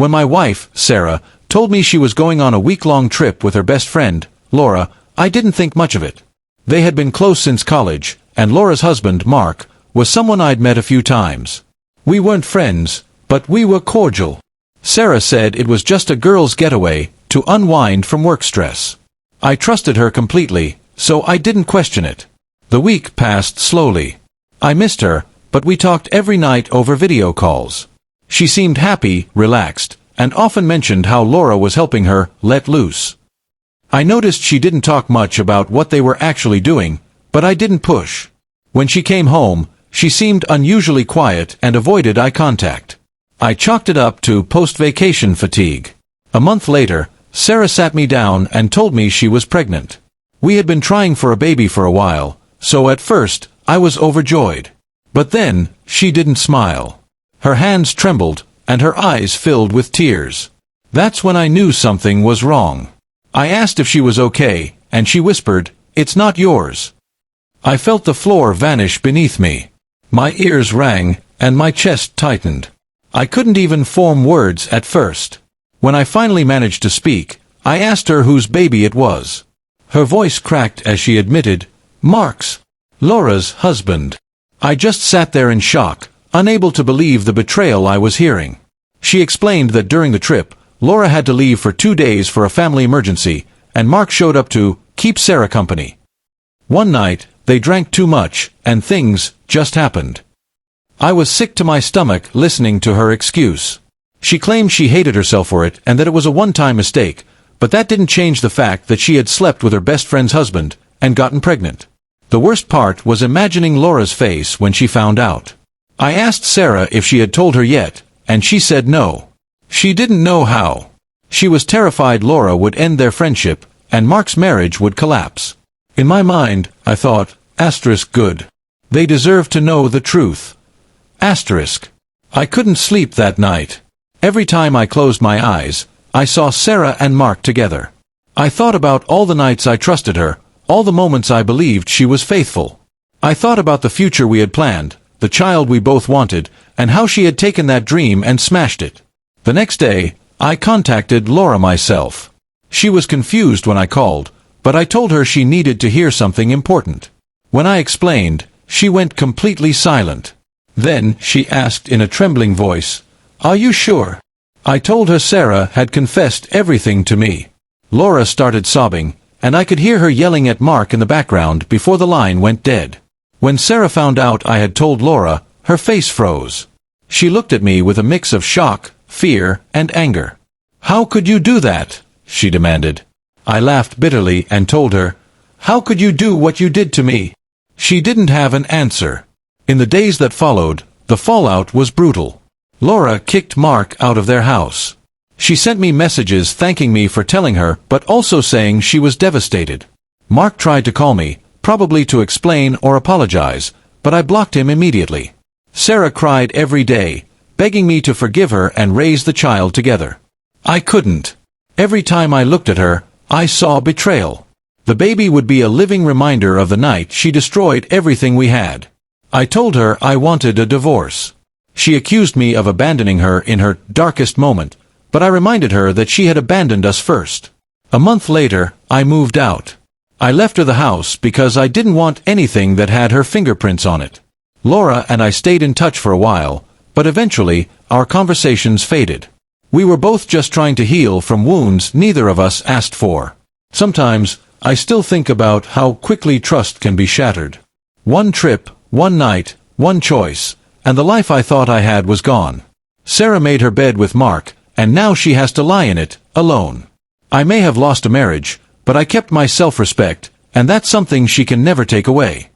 When my wife, Sarah, told me she was going on a week-long trip with her best friend, Laura, I didn't think much of it. They had been close since college, and Laura's husband, Mark, was someone I'd met a few times. We weren't friends, but we were cordial. Sarah said it was just a girl's getaway to unwind from work stress. I trusted her completely, so I didn't question it. The week passed slowly. I missed her, but we talked every night over video calls. She seemed happy, relaxed, and often mentioned how Laura was helping her let loose. I noticed she didn't talk much about what they were actually doing, but I didn't push. When she came home, she seemed unusually quiet and avoided eye contact. I chalked it up to post-vacation fatigue. A month later, Sarah sat me down and told me she was pregnant. We had been trying for a baby for a while, so at first, I was overjoyed. But then, she didn't smile. Her hands trembled, and her eyes filled with tears. That's when I knew something was wrong. I asked if she was okay, and she whispered, "It's not yours." I felt the floor vanish beneath me. My ears rang, and my chest tightened. I couldn't even form words at first. When I finally managed to speak, I asked her whose baby it was. Her voice cracked as she admitted, "Mark's, Laura's husband." I just sat there in shock, unable to believe the betrayal I was hearing. She explained that during the trip, Laura had to leave for 2 days for a family emergency, and Mark showed up to keep Sarah company. One night, they drank too much, and things just happened. I was sick to my stomach listening to her excuse. She claimed she hated herself for it and that it was a one-time mistake, but that didn't change the fact that she had slept with her best friend's husband and gotten pregnant. The worst part was imagining Laura's face when she found out. I asked Sarah if she had told her yet, and she said no. She didn't know how. She was terrified Laura would end their friendship, and Mark's marriage would collapse. In my mind, I thought, good. They deserve to know the truth. I couldn't sleep that night. Every time I closed my eyes, I saw Sarah and Mark together. I thought about all the nights I trusted her, all the moments I believed she was faithful. I thought about the future we had planned, the child we both wanted, and how she had taken that dream and smashed it. The next day, I contacted Laura myself. She was confused when I called, but I told her she needed to hear something important. When I explained, she went completely silent. Then, she asked in a trembling voice, "Are you sure?" I told her Sarah had confessed everything to me. Laura started sobbing, and I could hear her yelling at Mark in the background before the line went dead. When Sarah found out I had told Laura, her face froze. She looked at me with a mix of shock, fear, and anger. "How could you do that?" she demanded. I laughed bitterly and told her, "How could you do what you did to me?" She didn't have an answer. In the days that followed, the fallout was brutal. Laura kicked Mark out of their house. She sent me messages thanking me for telling her, but also saying she was devastated. Mark tried to call me, probably to explain or apologize, but I blocked him immediately. Sarah cried every day, begging me to forgive her and raise the child together. I couldn't. Every time I looked at her, I saw betrayal. The baby would be a living reminder of the night she destroyed everything we had. I told her I wanted a divorce. She accused me of abandoning her in her darkest moment, but I reminded her that she had abandoned us first. A month later, I moved out. I left her the house because I didn't want anything that had her fingerprints on it. Laura and I stayed in touch for a while, but eventually, our conversations faded. We were both just trying to heal from wounds neither of us asked for. Sometimes, I still think about how quickly trust can be shattered. One trip, one night, one choice, and the life I thought I had was gone. Sarah made her bed with Mark, and now she has to lie in it, alone. I may have lost a marriage, but I kept my self-respect, and that's something she can never take away.